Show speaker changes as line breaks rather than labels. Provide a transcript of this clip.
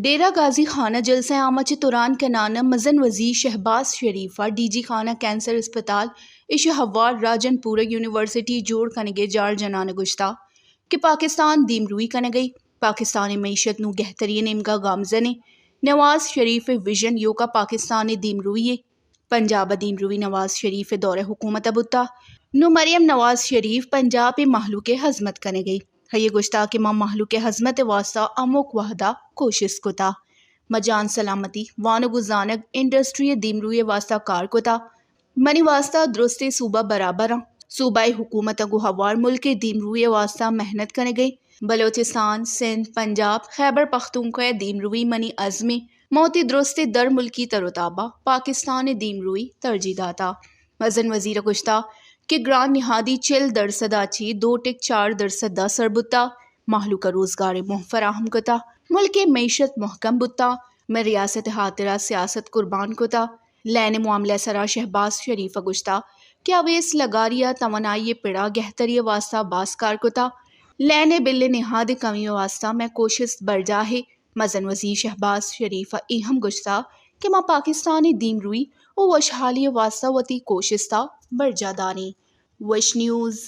ڈیرہ غازی خانہ جلسہ عامہ چہ دوران کنانہ مزن وزیر شہباز شریفہ ڈی جی خانہ کینسر اسپتال اش ہوار راجن پورہ یونیورسٹی جوڑ کنگے جار جنانہ گشتہ کہ پاکستان دیم روی کنگئی پاکستانی معیشت نو گہترین امگا گامزنے نواز شریف ویژن یوکا پاکستان دیم روی پنجاب دیم روی نواز شریف دور حکومت بتا نو مریم نواز شریف پنجاب محلوق حزمت کنگئی ہے گشتہ کہ ماں محلوق حزمت واسطہ اموک وحدہ کوشش کتا مجان سلامتی وانگو زانگ انڈسٹری دیم روی واسطہ کار کتا منی واسطہ درست صوبہ برابر صوبہ حکومت گو ہوار ملک دیم روی واسطہ محنت کنے گئی بلوچستان سندھ پنجاب خیبر پختونخوا دیم روی منی عزم موتی درست در ملکی تروتابہ پاکستان دیم روی ترجیح داتا وزن وزیر گشتہ کہ گران نہادی 40% چی 2.4% سربتا محلوق روزگار فراہم کتا ملک معیشت محکم بتا میں ریاست ہاترہ سیاست قربان کتا لین معاملہ سرا شہباز شریف گشتہ کہ اویس لگاریا توانائی پڑا گہتری واسطہ باسکار کتا لین بل نہاد کمی واسطہ میں کوشش برجاہے مزن وزیر شہباز شریف اہم گشتہ کہ ماں پاکستانی دیم روی او وشحالی واسطہ وتی کوشش تا برجا دانی وش نیوز